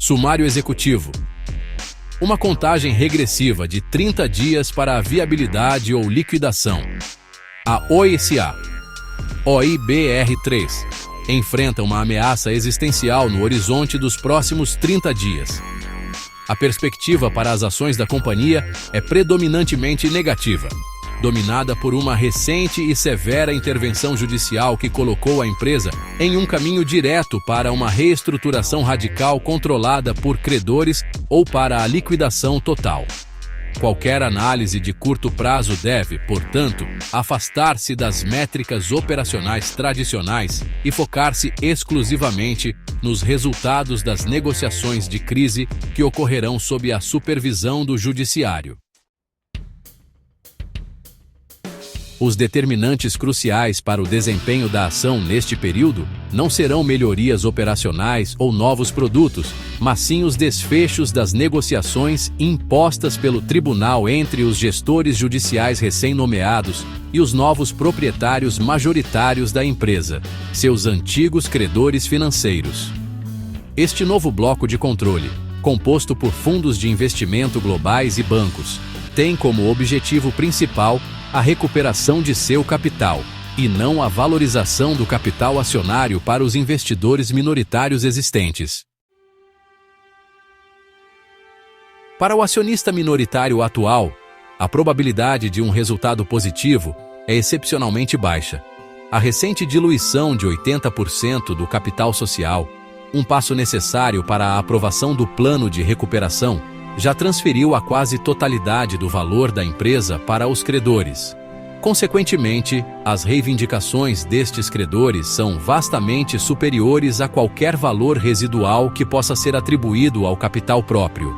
Sumário executivo. Uma contagem regressiva de 30 dias para a viabilidade ou liquidação. A Oi S.A. OIBR3 enfrenta uma ameaça existencial no horizonte dos próximos 30 dias. A perspectiva para as ações da companhia é predominantemente negativa, dominada por uma recente e severa intervenção judicial que colocou a empresa em um caminho direto para uma reestruturação radical controlada por credores ou para a liquidação total. Qualquer análise de curto prazo deve, portanto, afastar-se das métricas operacionais tradicionais e focar-se exclusivamente nos resultados das negociações de crise que ocorrerão sob a supervisão do Judiciário. Os determinantes cruciais para o desempenho da ação neste período não serão melhorias operacionais ou novos produtos, mas sim os desfechos das negociações impostas pelo tribunal entre os gestores judiciais recém-nomeados e os novos proprietários majoritários da empresa, seus antigos credores financeiros. Este novo bloco de controle, composto por fundos de investimento globais e bancos, tem como objetivo principal a recuperação de seu capital, e não a valorização do capital acionário para os investidores minoritários existentes. Para o acionista minoritário atual, a probabilidade de um resultado positivo é excepcionalmente baixa. A recente diluição de 80% do capital social, um passo necessário para a aprovação do plano de recuperação, já transferiu a quase totalidade do valor da empresa para os credores. Consequentemente, as reivindicações destes credores são vastamente superiores a qualquer valor residual que possa ser atribuído ao capital próprio.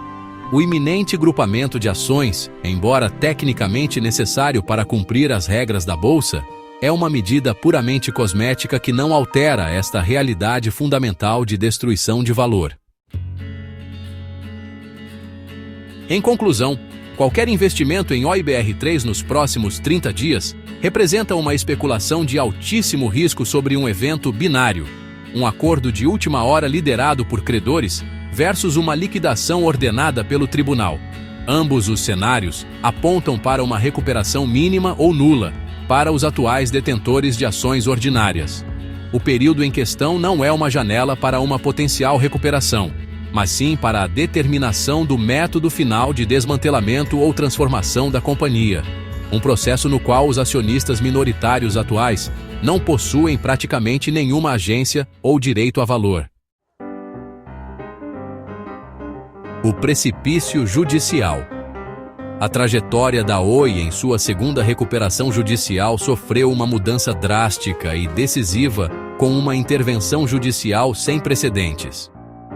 O iminente grupamento de ações, embora tecnicamente necessário para cumprir as regras da Bolsa, é uma medida puramente cosmética que não altera esta realidade fundamental de destruição de valor. Em conclusão, qualquer investimento em OIBR3 nos próximos 30 dias representa uma especulação de altíssimo risco sobre um evento binário, um acordo de última hora liderado por credores versus uma liquidação ordenada pelo tribunal. Ambos os cenários apontam para uma recuperação mínima ou nula para os atuais detentores de ações ordinárias. O período em questão não é uma janela para uma potencial recuperação, mas sim para a determinação do método final de desmantelamento ou transformação da companhia, um processo no qual os acionistas minoritários atuais não possuem praticamente nenhuma agência ou direito a valor. O precipício judicial. A trajetória da Oi em sua segunda recuperação judicial sofreu uma mudança drástica e decisiva com uma intervenção judicial sem precedentes.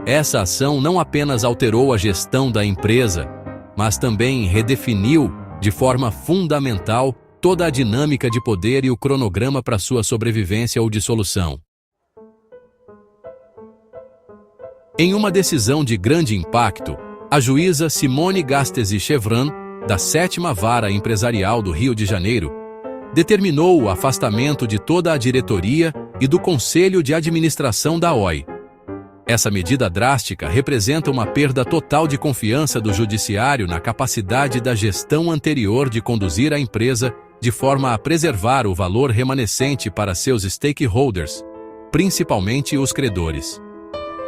Essa ação não apenas alterou a gestão da empresa, mas também redefiniu, de forma fundamental, toda a dinâmica de poder e o cronograma para sua sobrevivência ou dissolução. Em uma decisão de grande impacto, a juíza Simone Gastesi Chevron, da 7ª Vara Empresarial do Rio de Janeiro, determinou o afastamento de toda a diretoria e do Conselho de Administração da Oi. Essa medida drástica representa uma perda total de confiança do Judiciário na capacidade da gestão anterior de conduzir a empresa de forma a preservar o valor remanescente para seus stakeholders, principalmente os credores.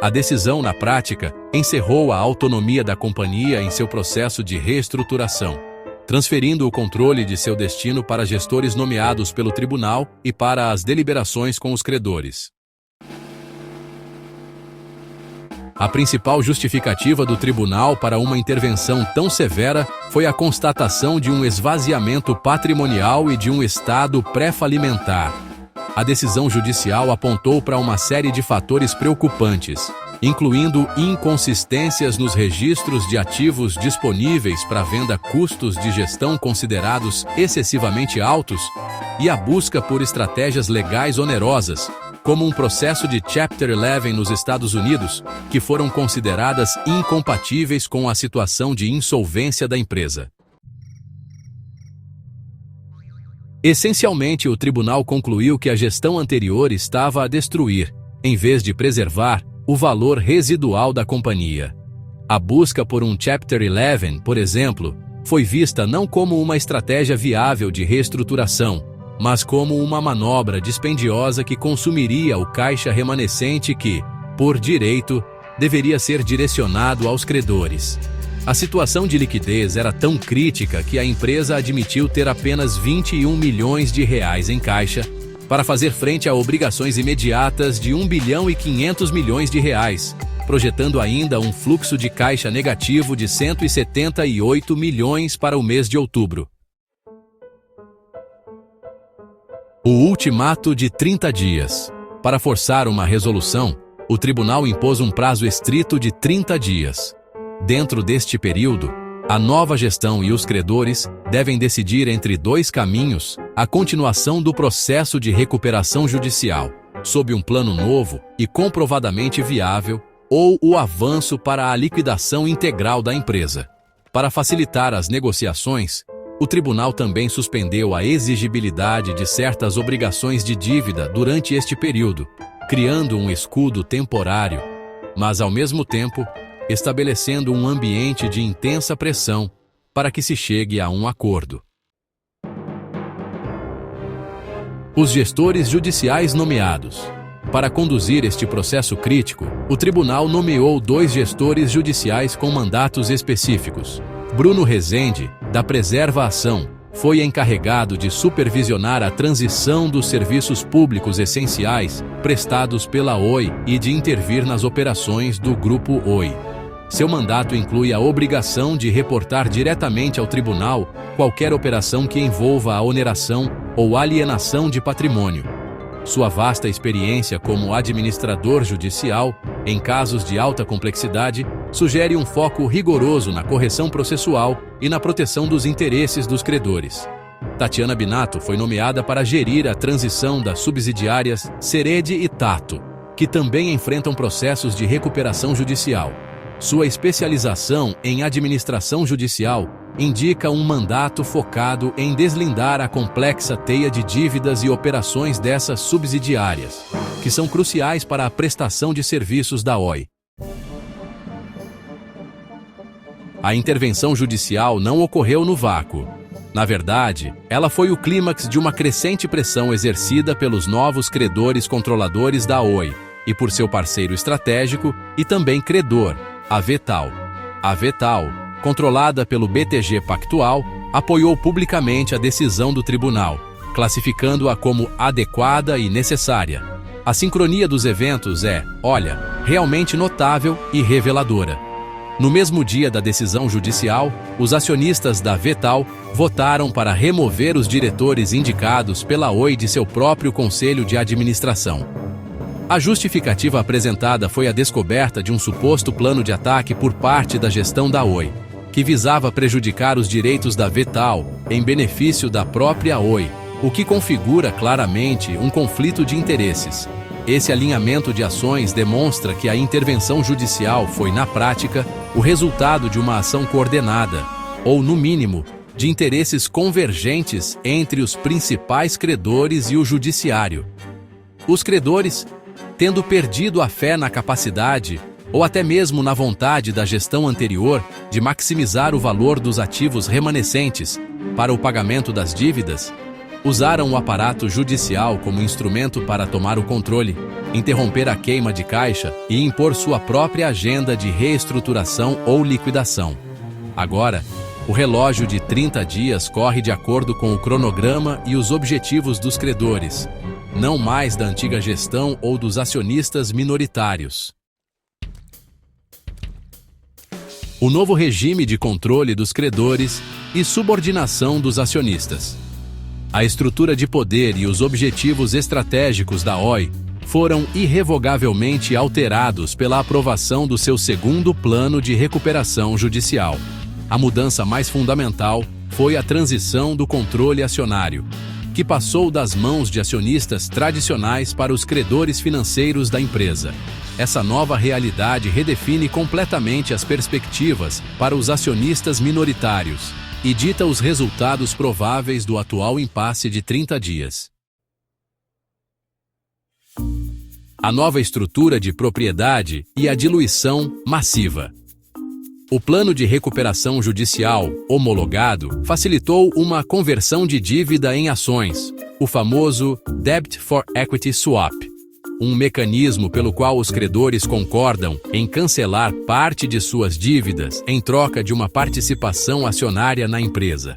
A decisão, na prática, encerrou a autonomia da companhia em seu processo de reestruturação, transferindo o controle de seu destino para gestores nomeados pelo tribunal e para as deliberações com os credores. A principal justificativa do tribunal para uma intervenção tão severa foi a constatação de um esvaziamento patrimonial e de um estado pré-falimentar. A decisão judicial apontou para uma série de fatores preocupantes, incluindo inconsistências nos registros de ativos disponíveis para venda, custos de gestão considerados excessivamente altos e a busca por estratégias legais onerosas, como um processo de Chapter 11 nos Estados Unidos, que foram consideradas incompatíveis com a situação de insolvência da empresa. Essencialmente, o tribunal concluiu que a gestão anterior estava a destruir, em vez de preservar, o valor residual da companhia. A busca por um Chapter 11, por exemplo, foi vista não como uma estratégia viável de reestruturação, mas como uma manobra dispendiosa que consumiria o caixa remanescente que, por direito, deveria ser direcionado aos credores. A situação de liquidez era tão crítica que a empresa admitiu ter apenas R$21 milhões em caixa para fazer frente a obrigações imediatas de R$1,5 bilhão, projetando ainda um fluxo de caixa negativo de R$178 milhões para o mês de outubro. O ultimato de 30 dias. Para forçar uma resolução, o tribunal impôs um prazo estrito de 30 dias. Dentro deste período, a nova gestão e os credores devem decidir entre dois caminhos: a continuação do processo de recuperação judicial, sob um plano novo e comprovadamente viável, ou o avanço para a liquidação integral da empresa. Para facilitar as negociações, o tribunal também suspendeu a exigibilidade de certas obrigações de dívida durante este período, criando um escudo temporário, mas ao mesmo tempo estabelecendo um ambiente de intensa pressão para que se chegue a um acordo. Os gestores judiciais nomeados. Para conduzir este processo crítico, o tribunal nomeou 2 gestores judiciais com mandatos específicos. Bruno Rezende, da Preserva Ação, foi encarregado de supervisionar a transição dos serviços públicos essenciais prestados pela Oi e de intervir nas operações do Grupo Oi. Seu mandato inclui a obrigação de reportar diretamente ao tribunal qualquer operação que envolva a oneração ou alienação de patrimônio. Sua vasta experiência como administrador judicial, em casos de alta complexidade, sugere um foco rigoroso na correção processual e na proteção dos interesses dos credores. Tatiana Binato foi nomeada para gerir a transição das subsidiárias Serede e Tato, que também enfrentam processos de recuperação judicial. Sua especialização em administração judicial indica um mandato focado em deslindar a complexa teia de dívidas e operações dessas subsidiárias, que são cruciais para a prestação de serviços da Oi. A intervenção judicial não ocorreu no vácuo. Na verdade, ela foi o clímax de uma crescente pressão exercida pelos novos credores controladores da Oi e por seu parceiro estratégico e também credor, a V.tal. A V.tal, controlada pelo BTG Pactual, apoiou publicamente a decisão do tribunal, classificando-a como adequada e necessária. A sincronia dos eventos é, realmente notável e reveladora. No mesmo dia da decisão judicial, os acionistas da V.tal votaram para remover os diretores indicados pela Oi de seu próprio conselho de administração. A justificativa apresentada foi a descoberta de um suposto plano de ataque por parte da gestão da Oi, que visava prejudicar os direitos da V.tal em benefício da própria Oi, o que configura claramente um conflito de interesses. Esse alinhamento de ações demonstra que a intervenção judicial foi, na prática, o resultado de uma ação coordenada, ou, no mínimo, de interesses convergentes entre os principais credores e o judiciário. Os credores, tendo perdido a fé na capacidade, ou até mesmo na vontade da gestão anterior de maximizar o valor dos ativos remanescentes para o pagamento das dívidas, usaram o aparato judicial como instrumento para tomar o controle, interromper a queima de caixa e impor sua própria agenda de reestruturação ou liquidação. Agora, o relógio de 30 dias corre de acordo com o cronograma e os objetivos dos credores, não mais da antiga gestão ou dos acionistas minoritários. O novo regime de controle dos credores e subordinação dos acionistas. A estrutura de poder e os objetivos estratégicos da Oi foram irrevogavelmente alterados pela aprovação do seu segundo plano de recuperação judicial. A mudança mais fundamental foi a transição do controle acionário, que passou das mãos de acionistas tradicionais para os credores financeiros da empresa. Essa nova realidade redefine completamente as perspectivas para os acionistas minoritários e dita os resultados prováveis do atual impasse de 30 dias. a nova estrutura de propriedade e a diluição massiva. O plano de recuperação judicial homologado facilitou uma conversão de dívida em ações, o famoso Debt for Equity Swap, um mecanismo pelo qual os credores concordam em cancelar parte de suas dívidas em troca de uma participação acionária na empresa.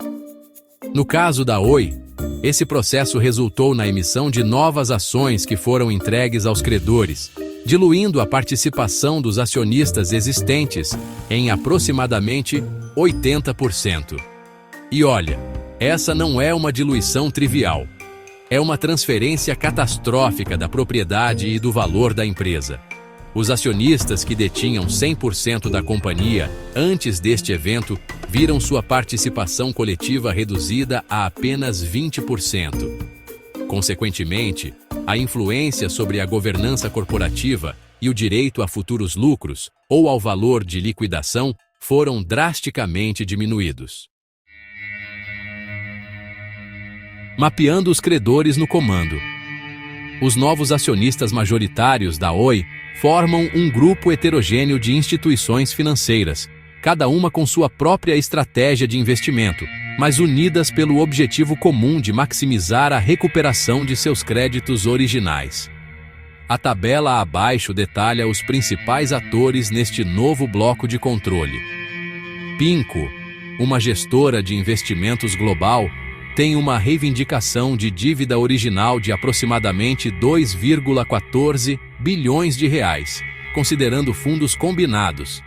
No caso da Oi, esse processo resultou na emissão de novas ações que foram entregues aos credores, diluindo a participação dos acionistas existentes em aproximadamente 80%. E olha, essa não é uma diluição trivial. É uma transferência catastrófica da propriedade e do valor da empresa. Os acionistas que detinham 100% da companhia antes deste evento viram sua participação coletiva reduzida a apenas 20%. Consequentemente, a influência sobre a governança corporativa e o direito a futuros lucros ou ao valor de liquidação foram drasticamente diminuídos. Mapeando os credores no comando. Os novos acionistas majoritários da Oi formam um grupo heterogêneo de instituições financeiras, cada uma com sua própria estratégia de investimento, mas unidas pelo objetivo comum de maximizar a recuperação de seus créditos originais. A tabela abaixo detalha os principais atores neste novo bloco de controle. PINCO, uma gestora de investimentos global, tem uma reivindicação de dívida original de aproximadamente 2,14 bilhões de reais, considerando fundos combinados,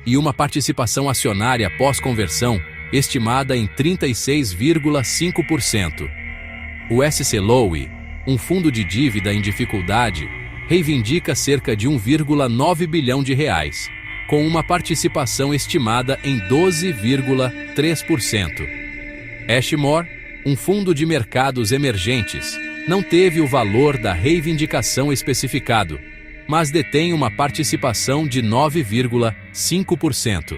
e uma participação acionária pós-conversão estimada em 36,5%. O SC Lowy, um fundo de dívida em dificuldade, reivindica cerca de 1,9 bilhão de reais, com uma participação estimada em 12,3%. Ashmore, um fundo de mercados emergentes, não teve o valor da reivindicação especificado, mas detém uma participação de 9,5%.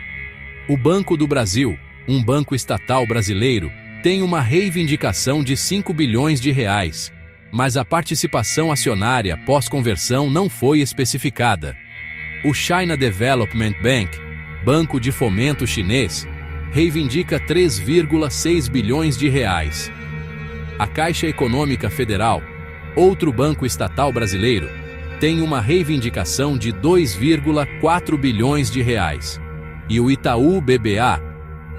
O Banco do Brasil, um banco estatal brasileiro, tem uma reivindicação de 5 bilhões de reais, mas a participação acionária pós-conversão não foi especificada. O China Development Bank, banco de fomento chinês, reivindica 3,6 bilhões de reais. A Caixa Econômica Federal, outro banco estatal brasileiro, tem uma reivindicação de 2,4 bilhões de reais. E o Itaú BBA,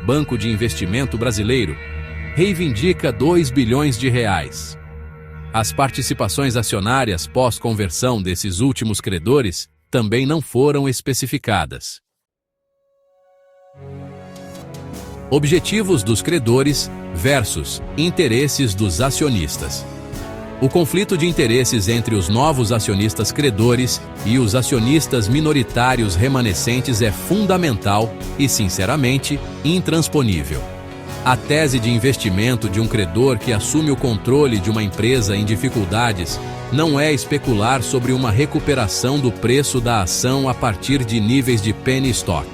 banco de investimento brasileiro, reivindica 2 bilhões de reais. As participações acionárias pós-conversão desses últimos credores também não foram especificadas. Objetivos dos credores versus interesses dos acionistas. O conflito de interesses entre os novos acionistas credores e os acionistas minoritários remanescentes é fundamental e, sinceramente, intransponível. A tese de investimento de um credor que assume o controle de uma empresa em dificuldades não é especular sobre uma recuperação do preço da ação a partir de níveis de penny stock.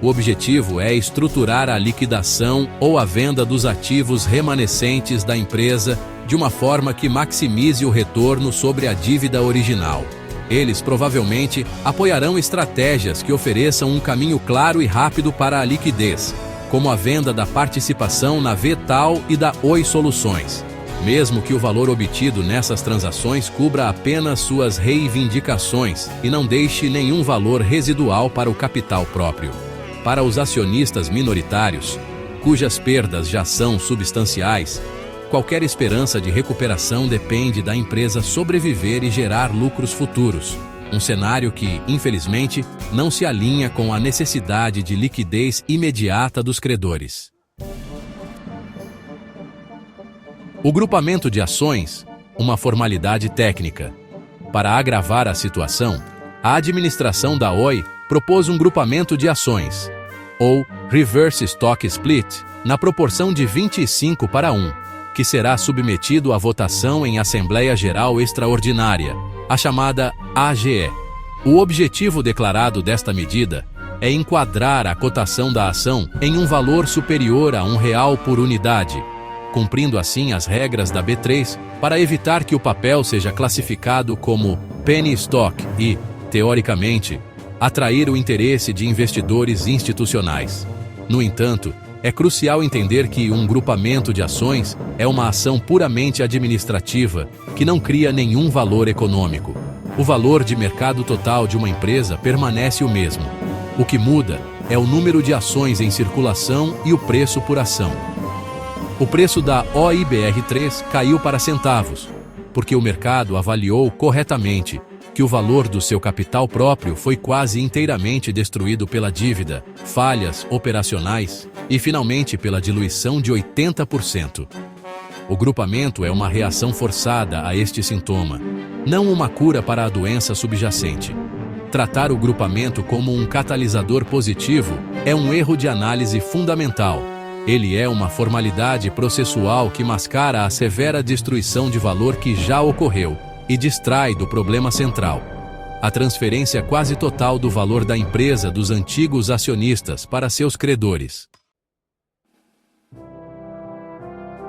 O objetivo é estruturar a liquidação ou a venda dos ativos remanescentes da empresa de uma forma que maximize o retorno sobre a dívida original. Eles provavelmente apoiarão estratégias que ofereçam um caminho claro e rápido para a liquidez, como a venda da participação na Vital e da Oi Soluções, mesmo que o valor obtido nessas transações cubra apenas suas reivindicações e não deixe nenhum valor residual para o capital próprio. Para os acionistas minoritários, cujas perdas já são substanciais, qualquer esperança de recuperação depende da empresa sobreviver e gerar lucros futuros, um cenário que, infelizmente, não se alinha com a necessidade de liquidez imediata dos credores. O grupamento de ações, uma formalidade técnica. Para agravar a situação, a administração da Oi propôs um grupamento de ações, ou Reverse Stock Split, na proporção de 25:1, que será submetido à votação em Assembleia Geral Extraordinária, a chamada AGE. O objetivo declarado desta medida é enquadrar a cotação da ação em um valor superior a R$1 por unidade, cumprindo assim as regras da B3 para evitar que o papel seja classificado como penny stock e, teoricamente, atrair o interesse de investidores institucionais. No entanto, é crucial entender que um grupamento de ações é uma ação puramente administrativa que não cria nenhum valor econômico. O valor de mercado total de uma empresa permanece o mesmo. O que muda é o número de ações em circulação e o preço por ação. O preço da OIBR3 caiu para centavos, porque o mercado avaliou corretamente que o valor do seu capital próprio foi quase inteiramente destruído pela dívida, falhas operacionais e, finalmente, pela diluição de 80%. O grupamento é uma reação forçada a este sintoma, não uma cura para a doença subjacente. Tratar o grupamento como um catalisador positivo é um erro de análise fundamental. Ele é uma formalidade processual que mascara a severa destruição de valor que já ocorreu e distrai do problema central: a transferência quase total do valor da empresa dos antigos acionistas para seus credores.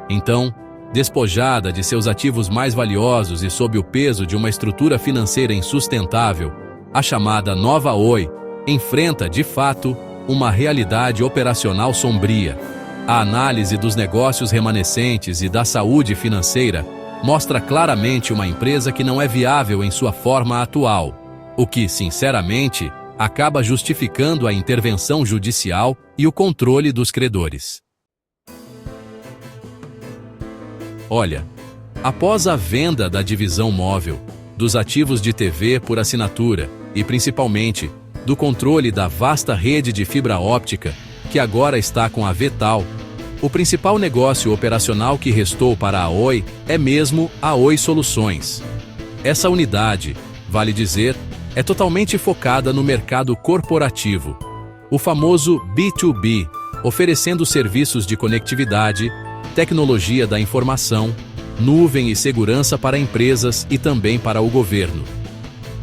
Então, despojada de seus ativos mais valiosos e sob o peso de uma estrutura financeira insustentável, a chamada nova Oi enfrenta, de fato, uma realidade operacional sombria. A análise dos negócios remanescentes e da saúde financeira mostra claramente uma empresa que não é viável em sua forma atual, o que, sinceramente, acaba justificando a intervenção judicial e o controle dos credores. Olha, após a venda da divisão móvel, dos ativos de TV por assinatura e, principalmente, do controle da vasta rede de fibra óptica, que agora está com a V.tal, o principal negócio operacional que restou para a Oi é mesmo a Oi Soluções. Essa unidade, vale dizer, é totalmente focada no mercado corporativo, o famoso B2B, oferecendo serviços de conectividade, tecnologia da informação, nuvem e segurança para empresas e também para o governo.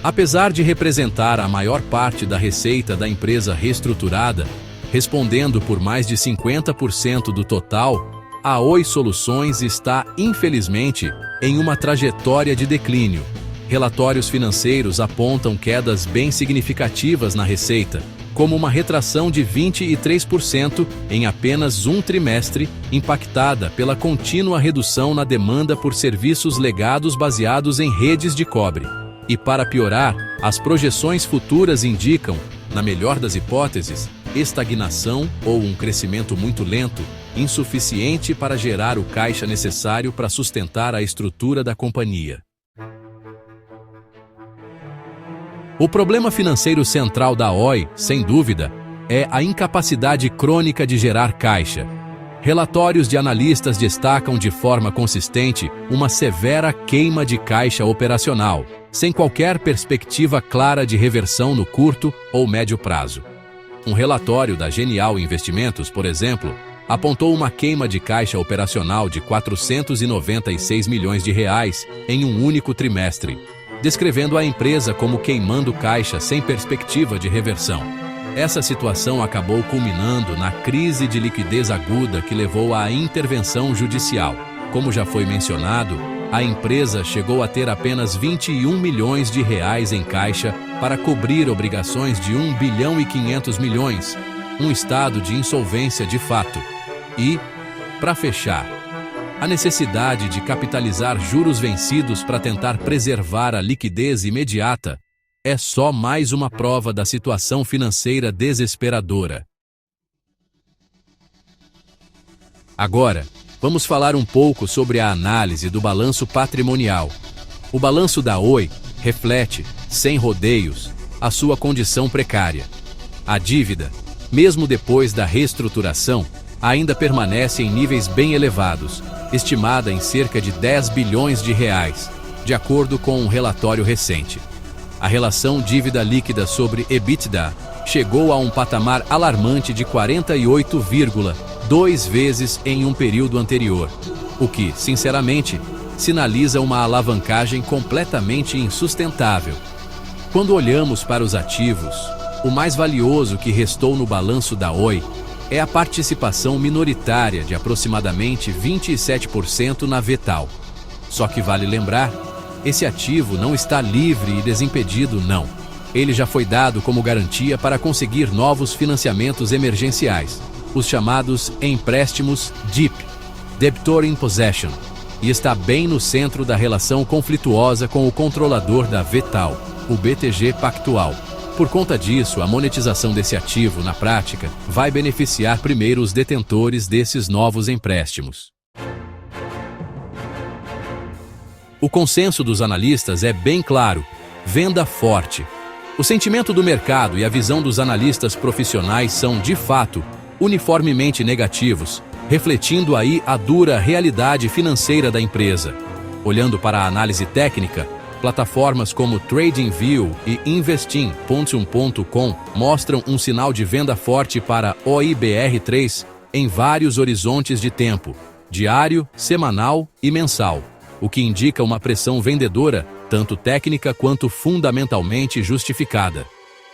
Apesar de representar a maior parte da receita da empresa reestruturada, respondendo por mais de 50% do total, a Oi Soluções está, infelizmente, em uma trajetória de declínio. Relatórios financeiros apontam quedas bem significativas na receita, como uma retração de 23% em apenas um trimestre, impactada pela contínua redução na demanda por serviços legados baseados em redes de cobre. E para piorar, as projeções futuras indicam, na melhor das hipóteses, estagnação ou um crescimento muito lento, insuficiente para gerar o caixa necessário para sustentar a estrutura da companhia. O problema financeiro central da Oi, sem dúvida, é a incapacidade crônica de gerar caixa. Relatórios de analistas destacam de forma consistente uma severa queima de caixa operacional, sem qualquer perspectiva clara de reversão no curto ou médio prazo. Um relatório da Genial Investimentos, por exemplo, apontou uma queima de caixa operacional de 496 milhões de reais em um único trimestre, descrevendo a empresa como queimando caixa sem perspectiva de reversão. Essa situação acabou culminando na crise de liquidez aguda que levou à intervenção judicial. Como já foi mencionado, a empresa chegou a ter apenas 21 milhões de reais em caixa para cobrir obrigações de 1 bilhão e 500 milhões, um estado de insolvência de fato. E, para fechar, a necessidade de capitalizar juros vencidos para tentar preservar a liquidez imediata é só mais uma prova da situação financeira desesperadora. Agora, vamos falar um pouco sobre a análise do balanço patrimonial. O balanço da Oi reflete, sem rodeios, a sua condição precária. A dívida, mesmo depois da reestruturação, ainda permanece em níveis bem elevados, estimada em cerca de 10 bilhões de reais, de acordo com um relatório recente. A relação dívida líquida sobre EBITDA chegou a um patamar alarmante de 48,2 vezes em um período anterior, o que, sinceramente, sinaliza uma alavancagem completamente insustentável. Quando olhamos para os ativos, o mais valioso que restou no balanço da Oi é a participação minoritária de aproximadamente 27% na V.tal. Só que vale lembrar, esse ativo não está livre e desimpedido, não. Ele já foi dado como garantia para conseguir novos financiamentos emergenciais, os chamados empréstimos DIP, Debtor in Possession, e está bem no centro da relação conflituosa com o controlador da VETAL, o BTG Pactual. Por conta disso, a monetização desse ativo, na prática, vai beneficiar primeiro os detentores desses novos empréstimos. O consenso dos analistas é bem claro: venda forte. O sentimento do mercado e a visão dos analistas profissionais são, de fato, uniformemente negativos, refletindo aí a dura realidade financeira da empresa. Olhando para a análise técnica, plataformas como TradingView e Investing.com mostram um sinal de venda forte para OIBR3 em vários horizontes de tempo, diário, semanal e mensal, o que indica uma pressão vendedora, tanto técnica quanto fundamentalmente justificada.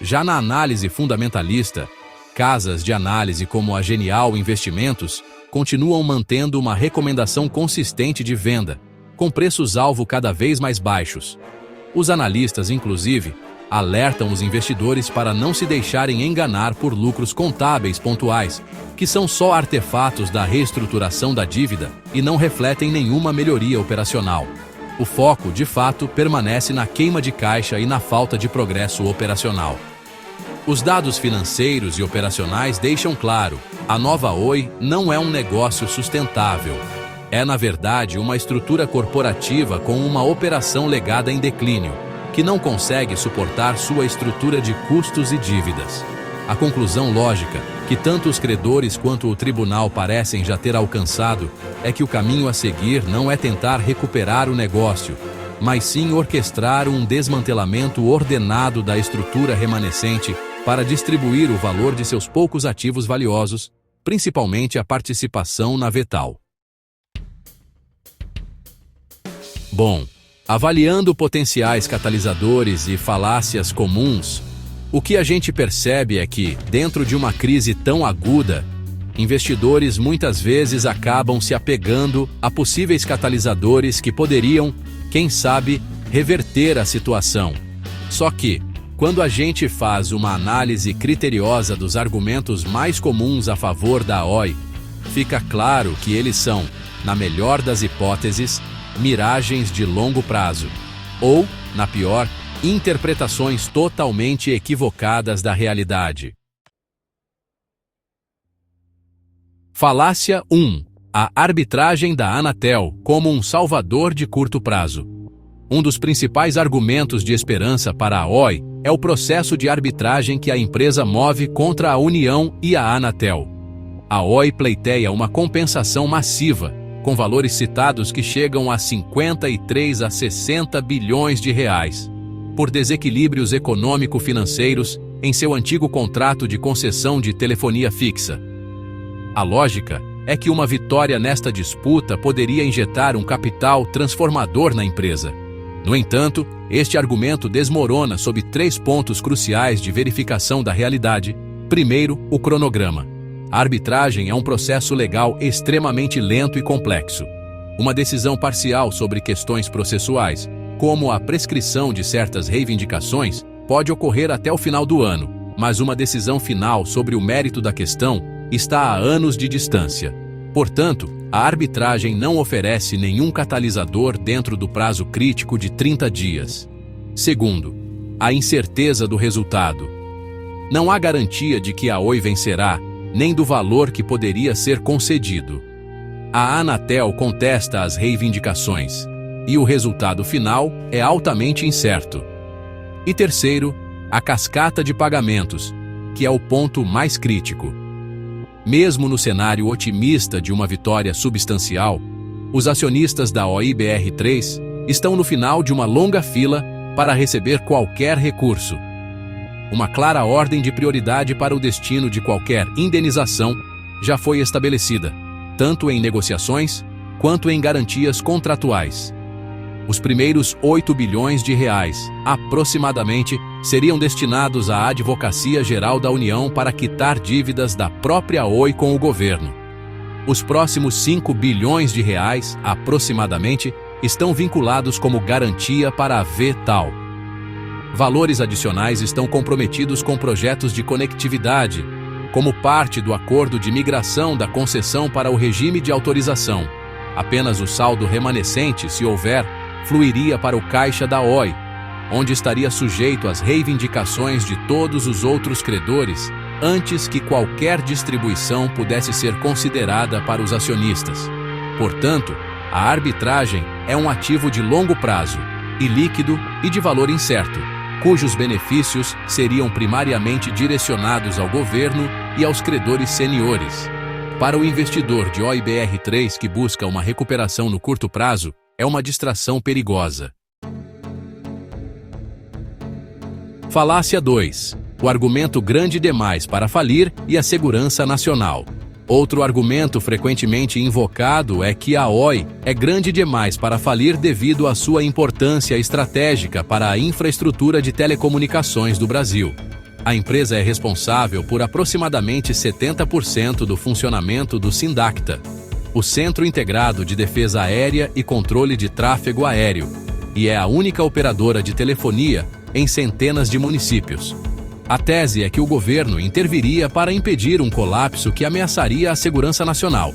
Já na análise fundamentalista, casas de análise como a Genial Investimentos continuam mantendo uma recomendação consistente de venda, com preços-alvo cada vez mais baixos. Os analistas, inclusive, alertam os investidores para não se deixarem enganar por lucros contábeis pontuais, que são só artefatos da reestruturação da dívida e não refletem nenhuma melhoria operacional. O foco, de fato, permanece na queima de caixa e na falta de progresso operacional. Os dados financeiros e operacionais deixam claro: a nova Oi não é um negócio sustentável. É, na verdade, uma estrutura corporativa com uma operação legada em declínio, que não consegue suportar sua estrutura de custos e dívidas. A conclusão lógica, que tanto os credores quanto o tribunal parecem já ter alcançado, é que o caminho a seguir não é tentar recuperar o negócio, mas sim orquestrar um desmantelamento ordenado da estrutura remanescente para distribuir o valor de seus poucos ativos valiosos, principalmente a participação na VETAL. Bom, avaliando potenciais catalisadores e falácias comuns, o que a gente percebe é que, dentro de uma crise tão aguda, investidores muitas vezes acabam se apegando a possíveis catalisadores que poderiam, quem sabe, reverter a situação. Só que, quando a gente faz uma análise criteriosa dos argumentos mais comuns a favor da Oi, fica claro que eles são, na melhor das hipóteses, miragens de longo prazo, ou, na pior, interpretações totalmente equivocadas da realidade. Falácia 1. A arbitragem da Anatel como um salvador de curto prazo. Um dos principais argumentos de esperança para a Oi é o processo de arbitragem que a empresa move contra a União e a Anatel. A Oi pleiteia uma compensação massiva, com valores citados que chegam a 53 a 60 bilhões de reais, por desequilíbrios econômico-financeiros em seu antigo contrato de concessão de telefonia fixa. A lógica é que uma vitória nesta disputa poderia injetar um capital transformador na empresa. No entanto, este argumento desmorona sob 3 pontos cruciais de verificação da realidade. Primeiro, o cronograma. A arbitragem é um processo legal extremamente lento e complexo. Uma decisão parcial sobre questões processuais, como a prescrição de certas reivindicações, pode ocorrer até o final do ano, mas uma decisão final sobre o mérito da questão está a anos de distância. Portanto, a arbitragem não oferece nenhum catalisador dentro do prazo crítico de 30 dias. Segundo, a incerteza do resultado. Não há garantia de que a Oi vencerá, nem do valor que poderia ser concedido. A Anatel contesta as reivindicações, e o resultado final é altamente incerto. E terceiro, a cascata de pagamentos, que é o ponto mais crítico. Mesmo no cenário otimista de uma vitória substancial, os acionistas da OIBR3 estão no final de uma longa fila para receber qualquer recurso. Uma clara ordem de prioridade para o destino de qualquer indenização já foi estabelecida, tanto em negociações quanto em garantias contratuais. Os primeiros 8 bilhões de reais, aproximadamente, seriam destinados à Advocacia Geral da União para quitar dívidas da própria Oi com o governo. Os próximos 5 bilhões de reais, aproximadamente, estão vinculados como garantia para a V-TAL. Valores adicionais estão comprometidos com projetos de conectividade, como parte do acordo de migração da concessão para o regime de autorização. Apenas o saldo remanescente, se houver, fluiria para o caixa da OI, onde estaria sujeito às reivindicações de todos os outros credores antes que qualquer distribuição pudesse ser considerada para os acionistas. Portanto, a arbitragem é um ativo de longo prazo, ilíquido e de valor incerto, cujos benefícios seriam primariamente direcionados ao governo e aos credores seniores. Para o investidor de OIBR3 que busca uma recuperação no curto prazo, é uma distração perigosa. Falácia 2. O argumento grande demais para falir e a segurança nacional. Outro argumento frequentemente invocado é que a OI é grande demais para falir devido à sua importância estratégica para a infraestrutura de telecomunicações do Brasil. A empresa é responsável por aproximadamente 70% do funcionamento do SINDACTA, o Centro Integrado de Defesa Aérea e Controle de Tráfego Aéreo, e é a única operadora de telefonia em centenas de municípios. A tese é que o governo interviria para impedir um colapso que ameaçaria a segurança nacional.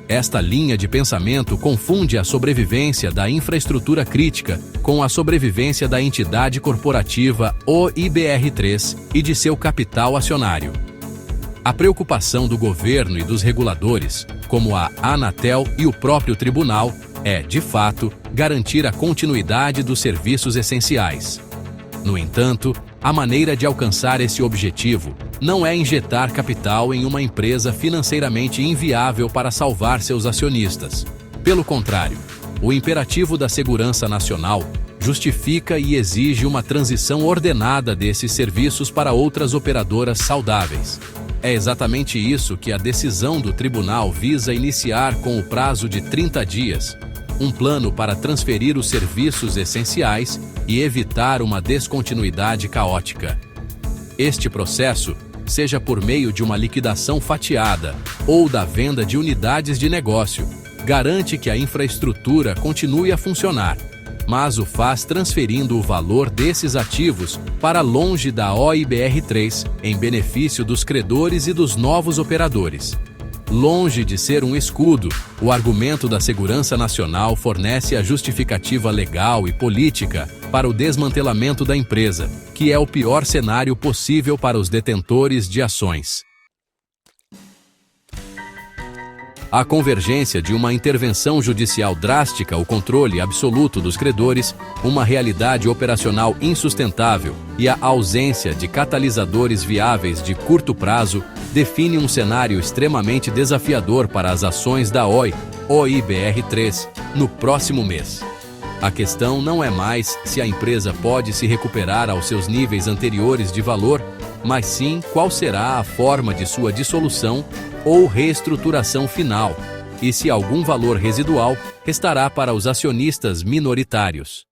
Esta linha de pensamento confunde a sobrevivência da infraestrutura crítica com a sobrevivência da entidade corporativa OIBR3 e de seu capital acionário. A preocupação do governo e dos reguladores, como a Anatel e o próprio tribunal, é, de fato, garantir a continuidade dos serviços essenciais. No entanto, a maneira de alcançar esse objetivo não é injetar capital em uma empresa financeiramente inviável para salvar seus acionistas. Pelo contrário, o imperativo da segurança nacional justifica e exige uma transição ordenada desses serviços para outras operadoras saudáveis. É exatamente isso que a decisão do tribunal visa iniciar com o prazo de 30 dias, um plano para transferir os serviços essenciais e evitar uma descontinuidade caótica. Este processo, seja por meio de uma liquidação fatiada ou da venda de unidades de negócio, garante que a infraestrutura continue a funcionar, mas o faz transferindo o valor desses ativos para longe da OIBR3 em benefício dos credores e dos novos operadores. Longe de ser um escudo, o argumento da segurança nacional fornece a justificativa legal e política para o desmantelamento da empresa, que é o pior cenário possível para os detentores de ações. A convergência de uma intervenção judicial drástica ao controle absoluto dos credores, uma realidade operacional insustentável e a ausência de catalisadores viáveis de curto prazo define um cenário extremamente desafiador para as ações da OIBR3 no próximo mês. A questão não é mais se a empresa pode se recuperar aos seus níveis anteriores de valor, mas sim qual será a forma de sua dissolução ou reestruturação final, e se algum valor residual restará para os acionistas minoritários.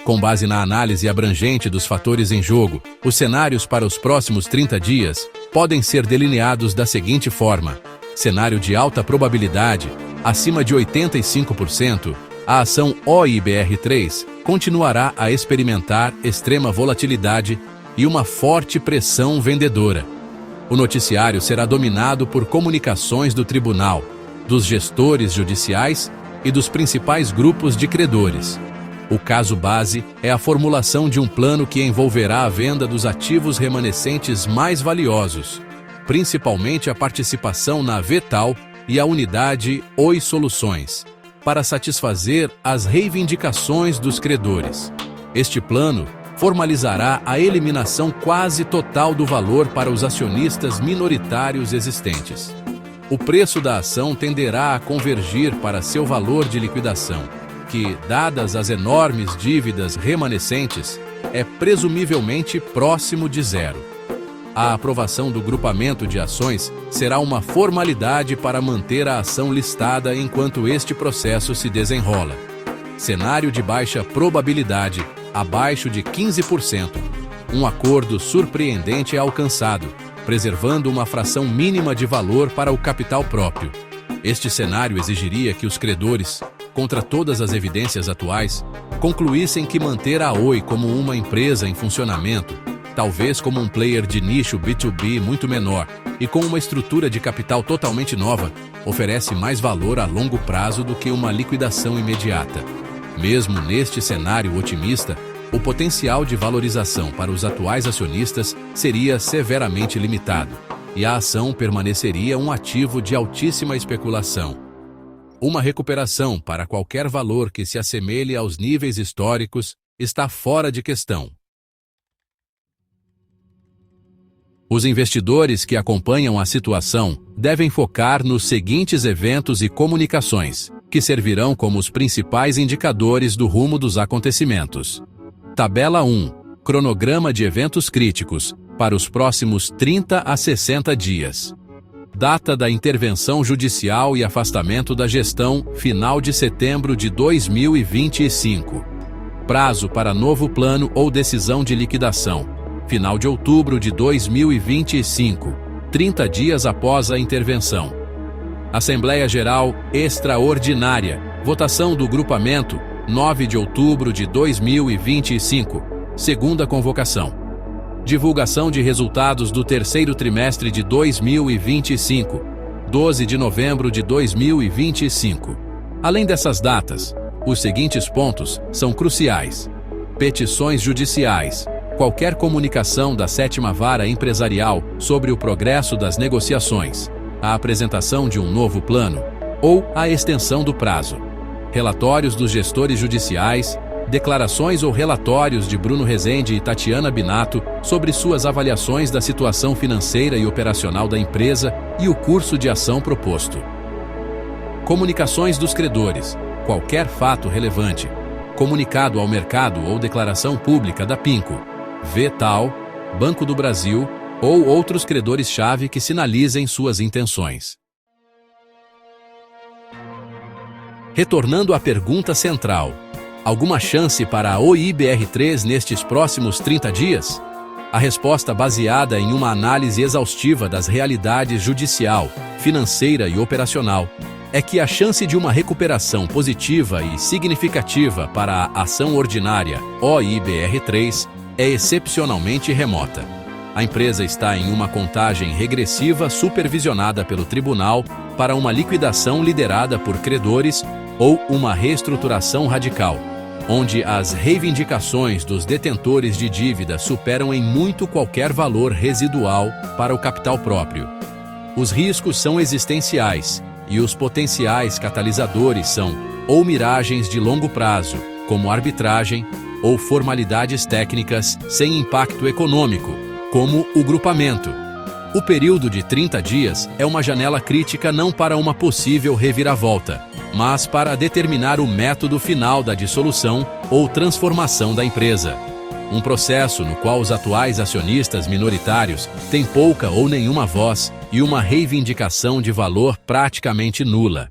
Com base na análise abrangente dos fatores em jogo, os cenários para os próximos 30 dias podem ser delineados da seguinte forma: cenário de alta probabilidade, acima de 85%, a ação OIBR3 continuará a experimentar extrema volatilidade e uma forte pressão vendedora. O noticiário será dominado por comunicações do tribunal, dos gestores judiciais e dos principais grupos de credores. O caso base é a formulação de um plano que envolverá a venda dos ativos remanescentes mais valiosos, principalmente a participação na V-TAL e a unidade OI Soluções, para satisfazer as reivindicações dos credores. Este plano formalizará a eliminação quase total do valor para os acionistas minoritários existentes. O preço da ação tenderá a convergir para seu valor de liquidação, que, dadas as enormes dívidas remanescentes, é presumivelmente próximo de zero. A aprovação do grupamento de ações será uma formalidade para manter a ação listada enquanto este processo se desenrola. Cenário de baixa probabilidade, abaixo de 15%. Um acordo surpreendente é alcançado, preservando uma fração mínima de valor para o capital próprio. Este cenário exigiria que os credores, contra todas as evidências atuais, concluíssem que manter a Oi como uma empresa em funcionamento, talvez como um player de nicho B2B muito menor e com uma estrutura de capital totalmente nova, oferece mais valor a longo prazo do que uma liquidação imediata. Mesmo neste cenário otimista, o potencial de valorização para os atuais acionistas seria severamente limitado, e a ação permaneceria um ativo de altíssima especulação. Uma recuperação para qualquer valor que se assemelhe aos níveis históricos está fora de questão. Os investidores que acompanham a situação devem focar nos seguintes eventos e comunicações, que servirão como os principais indicadores do rumo dos acontecimentos. Tabela 1. Cronograma de eventos críticos para os próximos 30 a 60 dias. Data da intervenção judicial e afastamento da gestão, final de setembro de 2025. Prazo para novo plano ou decisão de liquidação, final de outubro de 2025, 30 dias após a intervenção. Assembleia Geral Extraordinária, votação do grupamento, 9 de outubro de 2025, segunda convocação. Divulgação de resultados do terceiro trimestre de 2025, 12 de novembro de 2025. Além dessas datas, os seguintes pontos são cruciais: petições judiciais, qualquer comunicação da 7ª Vara Empresarial sobre o progresso das negociações, a apresentação de um novo plano ou a extensão do prazo, relatórios dos gestores judiciais, declarações ou relatórios de Bruno Rezende e Tatiana Binato sobre suas avaliações da situação financeira e operacional da empresa e o curso de ação proposto. Comunicações dos credores, qualquer fato relevante, comunicado ao mercado ou declaração pública da PINCO, V-TAL, Banco do Brasil ou outros credores-chave que sinalizem suas intenções. Retornando à pergunta central, alguma chance para a Oi BR3 nestes próximos 30 dias? A resposta, baseada em uma análise exaustiva das realidades judicial, financeira e operacional, é que a chance de uma recuperação positiva e significativa para a ação ordinária Oi BR3 é excepcionalmente remota. A empresa está em uma contagem regressiva supervisionada pelo tribunal para uma liquidação liderada por credores ou uma reestruturação radical, onde as reivindicações dos detentores de dívida superam em muito qualquer valor residual para o capital próprio. Os riscos são existenciais e os potenciais catalisadores são ou miragens de longo prazo, como arbitragem, ou formalidades técnicas sem impacto econômico, como o grupamento. O período de 30 dias é uma janela crítica não para uma possível reviravolta, mas para determinar o método final da dissolução ou transformação da empresa. Um processo no qual os atuais acionistas minoritários têm pouca ou nenhuma voz e uma reivindicação de valor praticamente nula.